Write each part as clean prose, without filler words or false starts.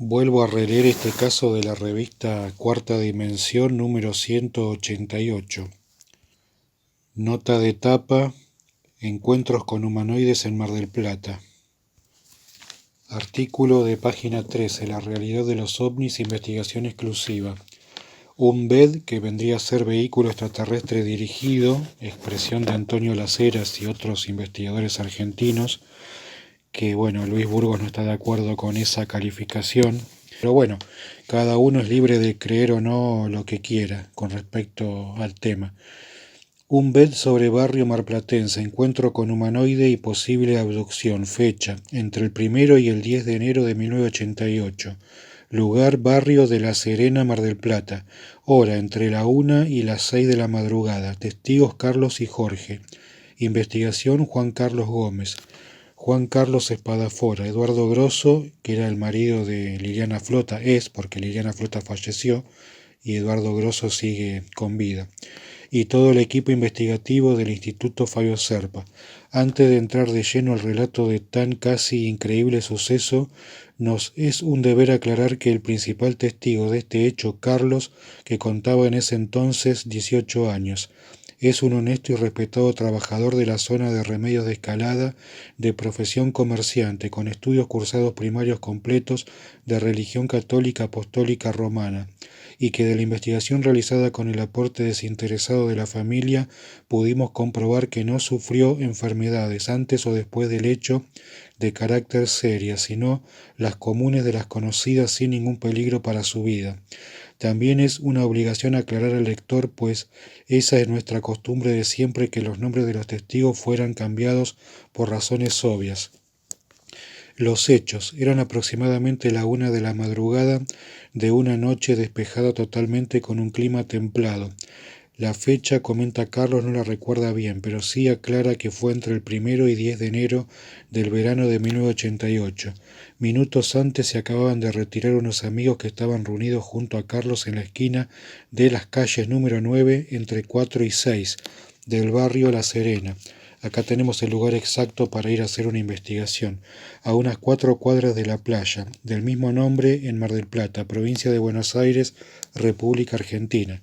Vuelvo a releer este caso de la revista Cuarta Dimensión número 188. Nota de tapa: Encuentros con humanoides en Mar del Plata. Artículo de página 13. La realidad de los ovnis, investigación exclusiva. Un VED, que vendría a ser vehículo extraterrestre dirigido, expresión de Antonio Las Heras y otros investigadores argentinos, que Luis Burgos no está de acuerdo con esa calificación. Pero bueno, cada uno es libre de creer o no lo que quiera con respecto al tema. Un VED sobre barrio marplatense, encuentro con humanoide y posible abducción. Fecha: entre el 1 y el 10 de enero de 1988. Lugar: barrio de La Serena, Mar del Plata. Hora: entre la 1 y las 6 de la madrugada. Testigos: Carlos y Jorge. Investigación: Juan Carlos Gómez, Juan Carlos Espadafora, Eduardo Grosso, que era el marido de Liliana Flota, porque Liliana Flota falleció y Eduardo Grosso sigue con vida, y todo el equipo investigativo del Instituto Fabio Serpa. Antes de entrar de lleno al relato de tan casi increíble suceso, nos es un deber aclarar que el principal testigo de este hecho, Carlos, que contaba en ese entonces 18 años, es un honesto y respetado trabajador de la zona de Remedios de Escalada, de profesión comerciante, con estudios cursados primarios completos de religión católica apostólica romana, y que de la investigación realizada con el aporte desinteresado de la familia pudimos comprobar que no sufrió enfermedades antes o después del hecho de carácter serias, sino las comunes de las conocidas sin ningún peligro para su vida. También es una obligación aclarar al lector, pues esa es nuestra costumbre de siempre, que los nombres de los testigos fueran cambiados por razones obvias. Los hechos: eran aproximadamente la 1 de la madrugada de una noche despejada totalmente con un clima templado. La fecha, comenta Carlos, no la recuerda bien, pero sí aclara que fue entre el 1 y 10 de enero del verano de 1988. Minutos antes se acababan de retirar unos amigos que estaban reunidos junto a Carlos en la esquina de las calles número 9, entre 4 y 6, del barrio La Serena. Acá tenemos el lugar exacto para ir a hacer una investigación, a unas 4 cuadras de la playa, del mismo nombre, en Mar del Plata, provincia de Buenos Aires, República Argentina.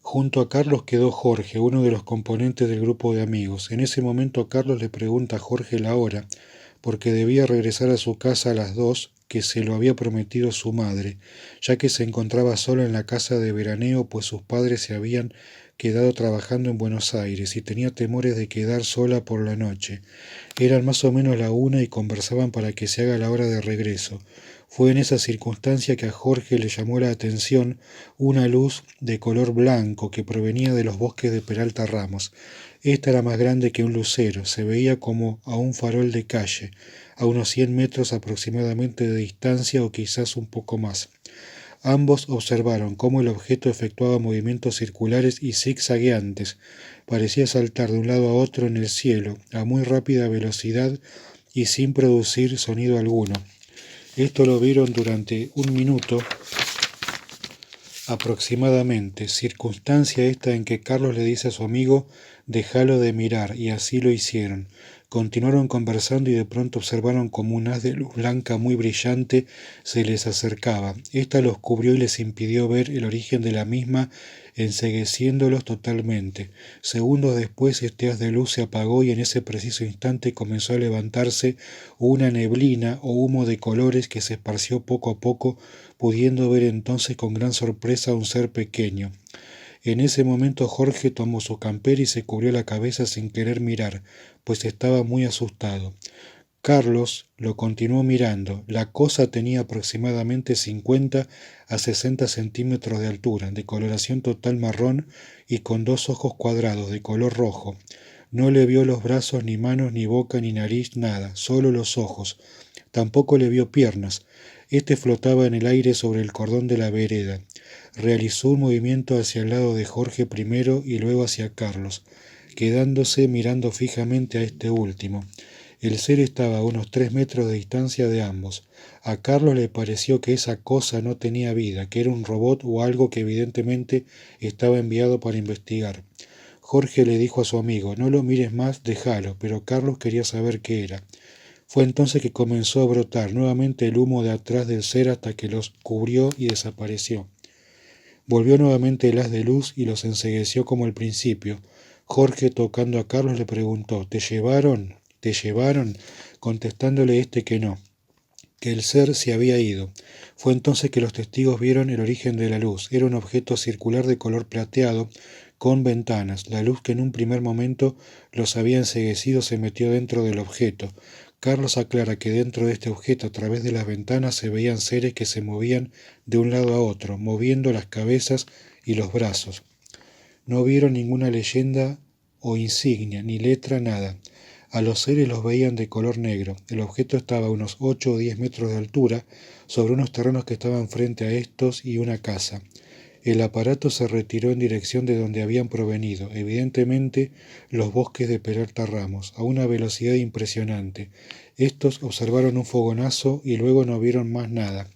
Junto a Carlos quedó Jorge, uno de los componentes del grupo de amigos. En ese momento Carlos le pregunta a Jorge la hora, porque debía regresar a su casa a las 2, que se lo había prometido su madre, ya que se encontraba solo en la casa de veraneo, pues sus padres se habían quedado trabajando en Buenos Aires y tenía temores de quedar sola por la noche. Eran más o menos la 1 y conversaban para que se haga la hora de regreso. Fue en esa circunstancia que a Jorge le llamó la atención una luz de color blanco que provenía de los bosques de Peralta Ramos. Esta era más grande que un lucero, se veía como a un farol de calle, a unos 100 metros aproximadamente de distancia o quizás un poco más. Ambos observaron cómo el objeto efectuaba movimientos circulares y zigzagueantes. Parecía saltar de un lado a otro en el cielo, a muy rápida velocidad y sin producir sonido alguno. Esto lo vieron durante 1 minuto aproximadamente, circunstancia esta en que Carlos le dice a su amigo: «Déjalo de mirar», y así lo hicieron. Continuaron conversando y de pronto observaron como un haz de luz blanca muy brillante se les acercaba. Esta los cubrió y les impidió ver el origen de la misma, encegueciéndolos totalmente. Segundos después este haz de luz se apagó y en ese preciso instante comenzó a levantarse una neblina o humo de colores que se esparció poco a poco, pudiendo ver entonces con gran sorpresa un ser pequeño. En ese momento Jorge tomó su campera y se cubrió la cabeza sin querer mirar, pues estaba muy asustado. Carlos lo continuó mirando. La cosa tenía aproximadamente 50 a 60 centímetros de altura, de coloración total marrón y con 2 ojos cuadrados de color rojo. No le vio los brazos, ni manos, ni boca, ni nariz, nada, solo los ojos. Tampoco le vio piernas. Este flotaba en el aire sobre el cordón de la vereda. Realizó un movimiento hacia el lado de Jorge primero y luego hacia Carlos, quedándose mirando fijamente a este último. El ser estaba a unos 3 metros de distancia de ambos. A Carlos le pareció que esa cosa no tenía vida, que era un robot o algo que evidentemente estaba enviado para investigar. Jorge le dijo a su amigo: «No lo mires más, déjalo», pero Carlos quería saber qué era. Fue entonces que comenzó a brotar nuevamente el humo de atrás del ser hasta que los cubrió y desapareció. Volvió nuevamente el haz de luz y los encegueció como al principio. Jorge, tocando a Carlos, le preguntó: ¿Te llevaron? ¿Te llevaron? Contestándole este que no, que el ser se había ido. Fue entonces que los testigos vieron el origen de la luz. Era un objeto circular de color plateado, con ventanas. La luz que en un primer momento los había enceguecido se metió dentro del objeto. Carlos aclara que dentro de este objeto, a través de las ventanas, se veían seres que se movían de un lado a otro, moviendo las cabezas y los brazos. No vieron ninguna leyenda o insignia, ni letra, nada. A los seres los veían de color negro. El objeto estaba a unos 8 o 10 metros de altura, sobre unos terrenos que estaban frente a estos y una casa. El aparato se retiró en dirección de donde habían provenido, evidentemente los bosques de Peralta Ramos, a una velocidad impresionante. Estos observaron un fogonazo y luego no vieron más nada.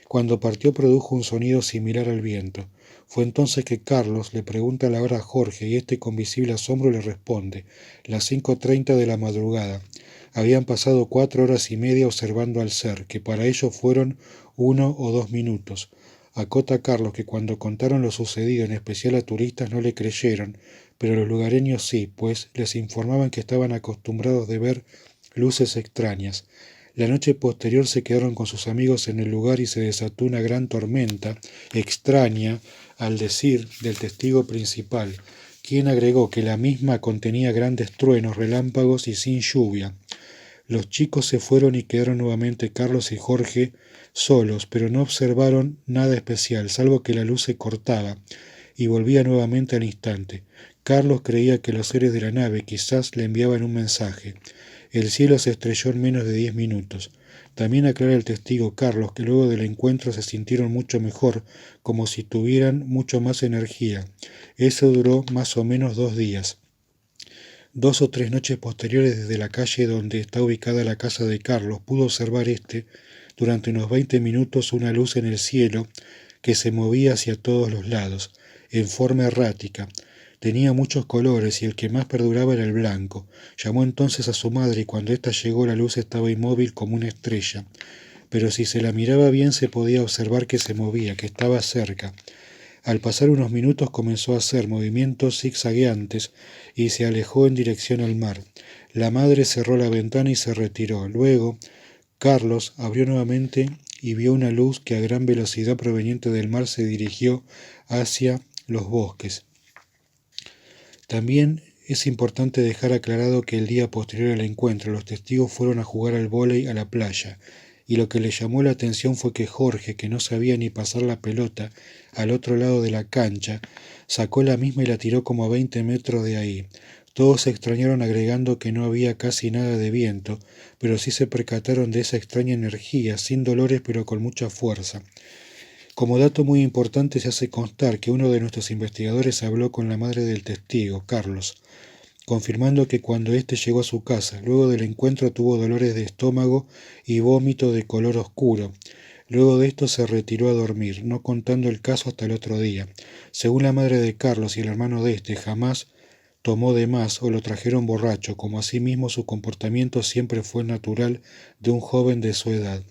Cuando partió produjo un sonido similar al viento. Fue entonces que Carlos le pregunta la hora a Jorge y este con visible asombro le responde: las 5:30 de la madrugada. Habían pasado 4 horas y media observando al ser, que para ellos fueron 1 o 2 minutos. Acota Carlos que cuando contaron lo sucedido, en especial a turistas, no le creyeron, pero los lugareños sí, pues les informaban que estaban acostumbrados de ver luces extrañas. La noche posterior se quedaron con sus amigos en el lugar y se desató una gran tormenta, extraña al decir del testigo principal, quien agregó que la misma contenía grandes truenos, relámpagos y sin lluvia. Los chicos se fueron y quedaron nuevamente Carlos y Jorge solos, pero no observaron nada especial, salvo que la luz se cortaba y volvía nuevamente al instante. Carlos creía que los seres de la nave quizás le enviaban un mensaje. El cielo se estrelló en menos de 10 minutos. También aclara el testigo Carlos que luego del encuentro se sintieron mucho mejor, como si tuvieran mucho más energía. Eso duró más o menos 2 días. 2 o 3 noches posteriores, desde la calle donde está ubicada la casa de Carlos, pudo observar durante unos 20 minutos, una luz en el cielo que se movía hacia todos los lados, en forma errática. Tenía muchos colores y el que más perduraba era el blanco. Llamó entonces a su madre y cuando ésta llegó la luz estaba inmóvil como una estrella. Pero si se la miraba bien se podía observar que se movía, que estaba cerca. Al pasar unos minutos comenzó a hacer movimientos zigzagueantes y se alejó en dirección al mar. La madre cerró la ventana y se retiró. Luego, Carlos abrió nuevamente y vio una luz que a gran velocidad proveniente del mar se dirigió hacia los bosques. También es importante dejar aclarado que el día posterior al encuentro los testigos fueron a jugar al vóley a la playa, y lo que les llamó la atención fue que Jorge, que no sabía ni pasar la pelota al otro lado de la cancha, sacó la misma y la tiró como a 20 metros de ahí. Todos se extrañaron agregando que no había casi nada de viento, pero sí se percataron de esa extraña energía, sin dolores pero con mucha fuerza. Como dato muy importante se hace constar que uno de nuestros investigadores habló con la madre del testigo, Carlos, confirmando que cuando éste llegó a su casa, luego del encuentro tuvo dolores de estómago y vómito de color oscuro. Luego de esto se retiró a dormir, no contando el caso hasta el otro día. Según la madre de Carlos y el hermano de este, jamás tomó de más o lo trajeron borracho, como asimismo su comportamiento siempre fue natural de un joven de su edad.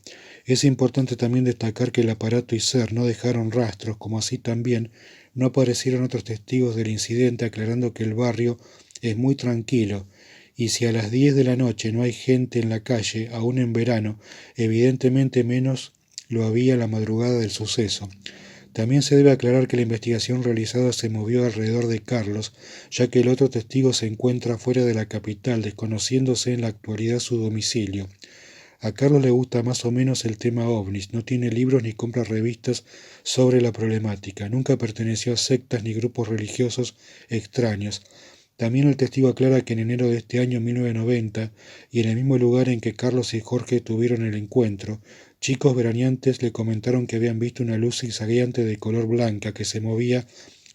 Es importante también destacar que el aparato y ser no dejaron rastros, como así también no aparecieron otros testigos del incidente, aclarando que el barrio es muy tranquilo, y si a las 10 de la noche no hay gente en la calle, aún en verano, evidentemente menos lo había la madrugada del suceso. También se debe aclarar que la investigación realizada se movió alrededor de Carlos, ya que el otro testigo se encuentra fuera de la capital, desconociéndose en la actualidad su domicilio. A Carlos le gusta más o menos el tema ovnis, no tiene libros ni compra revistas sobre la problemática, nunca perteneció a sectas ni grupos religiosos extraños. También el testigo aclara que en enero de este año 1990, y en el mismo lugar en que Carlos y Jorge tuvieron el encuentro, chicos veraneantes le comentaron que habían visto una luz zigzagueante de color blanca que se movía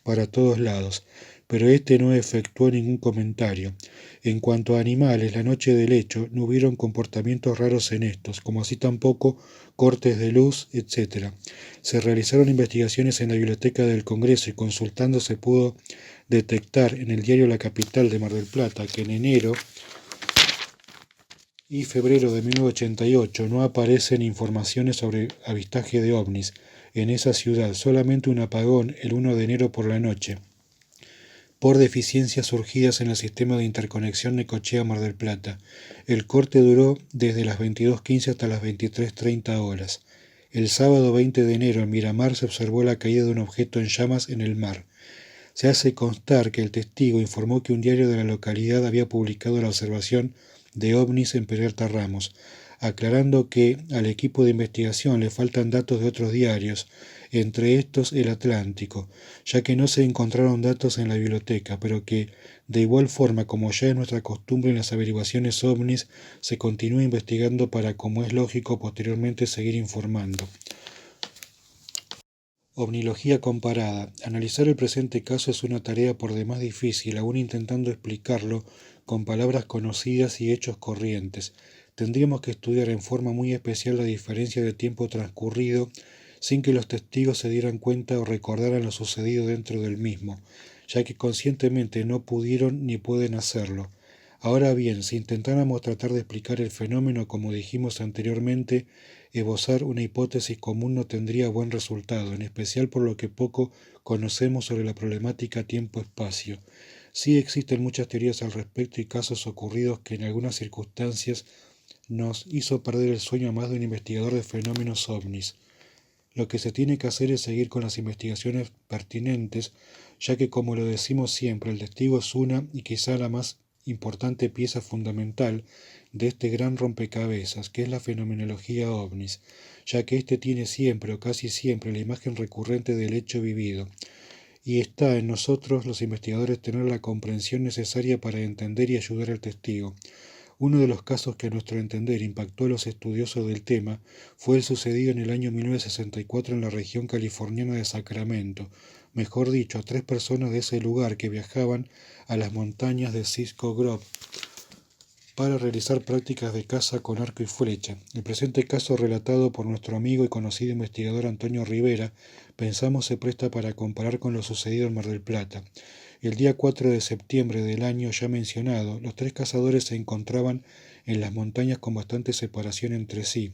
para todos lados, pero este no efectuó ningún comentario. En cuanto a animales, la noche del hecho no hubieron comportamientos raros en estos, como así tampoco cortes de luz, etc. Se realizaron investigaciones en la Biblioteca del Congreso y consultando se pudo detectar en el diario La Capital de Mar del Plata que en enero y febrero de 1988 no aparecen informaciones sobre avistaje de ovnis en esa ciudad, solamente un apagón el 1 de enero por la noche, por deficiencias surgidas en el sistema de interconexión Necochea-Mar del Plata. El corte duró desde las 22:15 hasta las 23:30 horas. El sábado 20 de enero en Miramar se observó la caída de un objeto en llamas en el mar. Se hace constar que el testigo informó que un diario de la localidad había publicado la observación de ovnis en Peralta Ramos, aclarando que al equipo de investigación le faltan datos de otros diarios, entre estos El Atlántico, ya que no se encontraron datos en la biblioteca, pero que, de igual forma como ya es nuestra costumbre en las averiguaciones ovnis, se continúa investigando para, como es lógico, posteriormente seguir informando. Ovnilogía comparada. Analizar el presente caso es una tarea por demás difícil, aún intentando explicarlo con palabras conocidas y hechos corrientes. Tendríamos que estudiar en forma muy especial la diferencia de tiempo transcurrido sin que los testigos se dieran cuenta o recordaran lo sucedido dentro del mismo, ya que conscientemente no pudieron ni pueden hacerlo. Ahora bien, si intentáramos tratar de explicar el fenómeno como dijimos anteriormente, esbozar una hipótesis común no tendría buen resultado, en especial por lo que poco conocemos sobre la problemática tiempo-espacio. Sí existen muchas teorías al respecto y casos ocurridos que en algunas circunstancias nos hizo perder el sueño a más de un investigador de fenómenos ovnis. Lo que se tiene que hacer es seguir con las investigaciones pertinentes, ya que como lo decimos siempre, el testigo es una y quizá la más importante pieza fundamental de este gran rompecabezas, que es la fenomenología ovnis, ya que éste tiene siempre o casi siempre la imagen recurrente del hecho vivido, y está en nosotros los investigadores tener la comprensión necesaria para entender y ayudar al testigo. Uno de los casos que a nuestro entender impactó a los estudiosos del tema fue el sucedido en el año 1964 en la región californiana de Sacramento, mejor dicho, a 3 personas de ese lugar que viajaban a las montañas de Cisco Grove para realizar prácticas de caza con arco y flecha. El presente caso, relatado por nuestro amigo y conocido investigador Antonio Rivera, pensamos se presta para comparar con lo sucedido en Mar del Plata. El día 4 de septiembre del año ya mencionado, los 3 cazadores se encontraban en las montañas con bastante separación entre sí.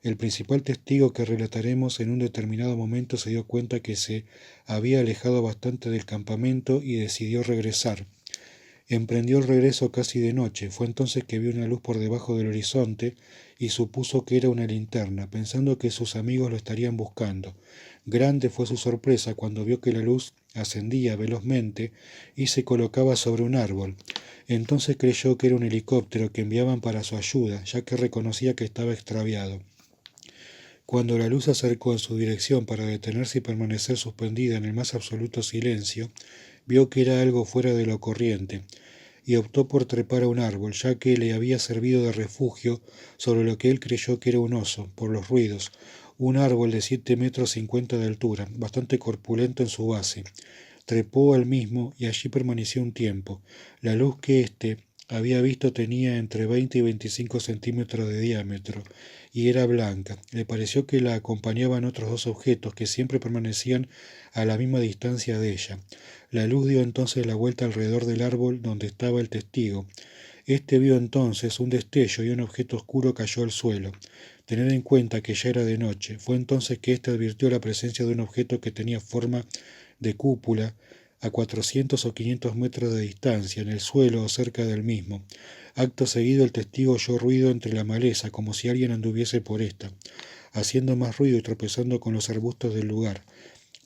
El principal testigo que relataremos en un determinado momento se dio cuenta que se había alejado bastante del campamento y decidió regresar. Emprendió el regreso casi de noche. Fue entonces que vio una luz por debajo del horizonte y supuso que era una linterna, pensando que sus amigos lo estarían buscando. Grande fue su sorpresa cuando vio que la luz ascendía velozmente y se colocaba sobre un árbol. Entonces creyó que era un helicóptero que enviaban para su ayuda, ya que reconocía que estaba extraviado. Cuando la luz se acercó en su dirección para detenerse y permanecer suspendida en el más absoluto silencio, vio que era algo fuera de lo corriente, y optó por trepar a un árbol, ya que le había servido de refugio sobre lo que él creyó que era un oso, por los ruidos, un árbol de 7,50 metros de altura, bastante corpulento en su base. Trepó al mismo y allí permaneció un tiempo. La luz que éste había visto tenía entre 20 y 25 centímetros de diámetro y era blanca. Le pareció que la acompañaban otros 2 objetos que siempre permanecían a la misma distancia de ella. La luz dio entonces la vuelta alrededor del árbol donde estaba el testigo. Este vio entonces un destello y un objeto oscuro cayó al suelo. Tener en cuenta que ya era de noche. Fue entonces que éste advirtió la presencia de un objeto que tenía forma de cúpula a 400 o 500 metros de distancia, en el suelo o cerca del mismo. Acto seguido el testigo oyó ruido entre la maleza, como si alguien anduviese por esta, haciendo más ruido y tropezando con los arbustos del lugar,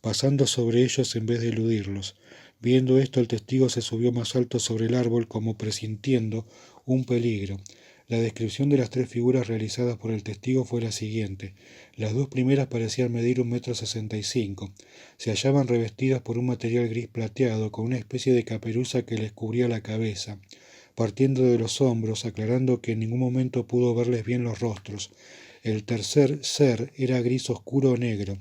pasando sobre ellos en vez de eludirlos. Viendo esto, el testigo se subió más alto sobre el árbol como presintiendo un peligro. La descripción de las 3 figuras realizadas por el testigo fue la siguiente. Las 2 primeras parecían medir 1,65 metros. Se hallaban revestidas por un material gris plateado con una especie de caperuza que les cubría la cabeza, partiendo de los hombros, aclarando que en ningún momento pudo verles bien los rostros. El tercer ser era gris oscuro o negro.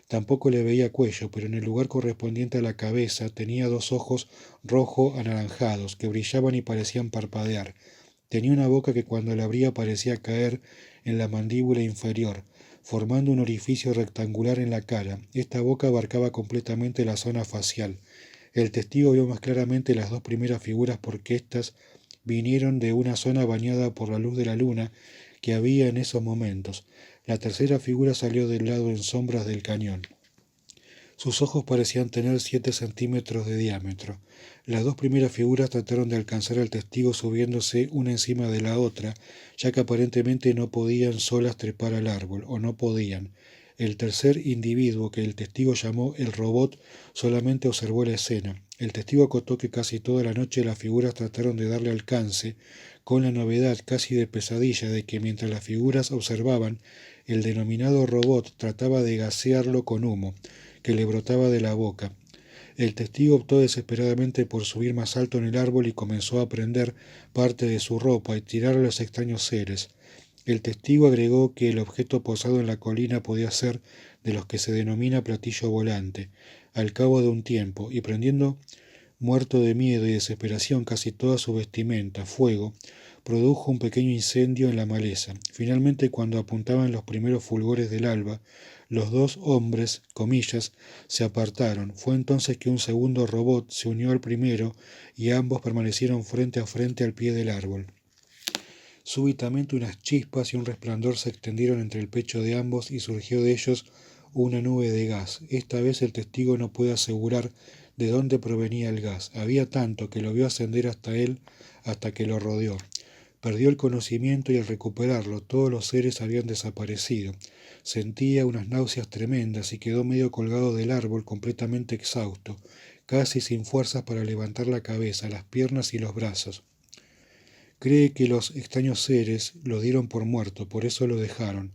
Tampoco le veía cuello, pero en el lugar correspondiente a la cabeza tenía 2 ojos rojo anaranjados que brillaban y parecían parpadear. Tenía una boca que cuando la abría parecía caer en la mandíbula inferior, formando un orificio rectangular en la cara. Esta boca abarcaba completamente la zona facial. El testigo vio más claramente las 2 primeras figuras porque éstas vinieron de una zona bañada por la luz de la luna que había en esos momentos. La tercera figura salió del lado en sombras del cañón. Sus ojos parecían tener 7 centímetros de diámetro. Las dos primeras figuras trataron de alcanzar al testigo subiéndose una encima de la otra, ya que aparentemente no podían solas trepar al árbol, o no podían. El tercer individuo, que el testigo llamó el robot, solamente observó la escena. El testigo acotó que casi toda la noche las figuras trataron de darle alcance, con la novedad casi de pesadilla de que mientras las figuras observaban, el denominado robot trataba de gasearlo con humo que le brotaba de la boca. El testigo optó desesperadamente por subir más alto en el árbol y comenzó a prender parte de su ropa y tirar a los extraños seres. El testigo agregó que el objeto posado en la colina podía ser de los que se denomina platillo volante. Al cabo de un tiempo, y prendiendo muerto de miedo y desesperación casi toda su vestimenta, fuego, produjo un pequeño incendio en la maleza. Finalmente, cuando apuntaban los primeros fulgores del alba, los dos hombres, comillas, se apartaron. Fue entonces que un segundo robot se unió al primero y ambos permanecieron frente a frente al pie del árbol. Súbitamente unas chispas y un resplandor se extendieron entre el pecho de ambos y surgió de ellos una nube de gas. Esta vez el testigo no puede asegurar de dónde provenía el gas. Había tanto que lo vio ascender hasta él hasta que lo rodeó. Perdió el conocimiento y al recuperarlo todos los seres habían desaparecido. Sentía unas náuseas tremendas y quedó medio colgado del árbol completamente exhausto, casi sin fuerzas para levantar la cabeza, las piernas y los brazos. Cree que los extraños seres lo dieron por muerto, por eso lo dejaron.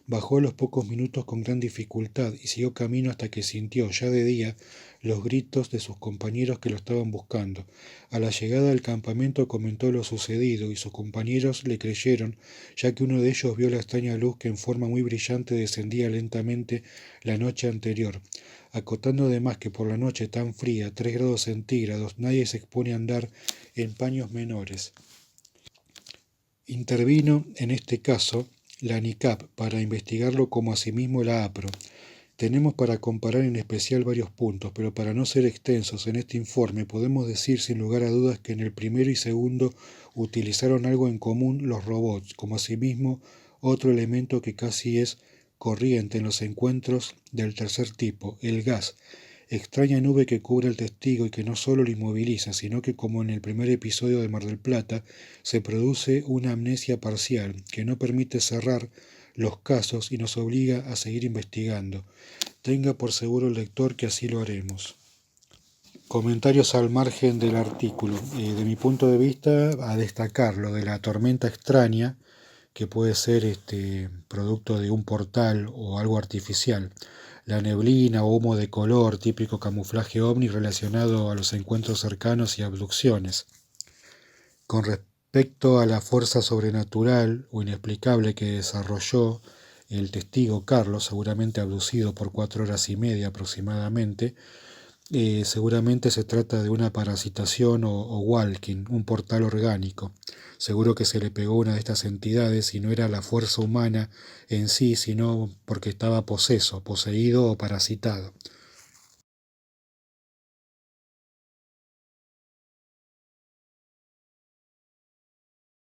Bajó a los pocos minutos con gran dificultad y siguió camino hasta que sintió, ya de día, los gritos de sus compañeros que lo estaban buscando. A la llegada al campamento comentó lo sucedido y sus compañeros le creyeron, ya que uno de ellos vio la extraña luz que en forma muy brillante descendía lentamente la noche anterior, acotando además que por la noche tan fría, 3 grados centígrados, nadie se expone a andar en paños menores. Intervino, en este caso, la ANICAP para investigarlo como asimismo la APRO. Tenemos para comparar en especial varios puntos, pero para no ser extensos en este informe podemos decir sin lugar a dudas que en el primero y segundo utilizaron algo en común los robots, como asimismo otro elemento que casi es corriente en los encuentros del tercer tipo, el gas. Extraña nube que cubre al testigo y que no solo lo inmoviliza, sino que como en el primer episodio de Mar del Plata, se produce una amnesia parcial que no permite cerrar los casos y nos obliga a seguir investigando. Tenga por seguro el lector que así lo haremos. Comentarios al margen del artículo. De mi punto de vista, a destacar lo de la tormenta extraña, que puede ser producto de un portal o algo artificial. La neblina o humo de color, típico camuflaje ovni relacionado a los encuentros cercanos y abducciones. Con respecto a la fuerza sobrenatural o inexplicable que desarrolló el testigo Carlos, seguramente abducido por 4 horas y media aproximadamente, seguramente se trata de una parasitación o walking, un portal orgánico. Seguro que se le pegó una de estas entidades y no era la fuerza humana en sí, sino porque estaba poseído o parasitado.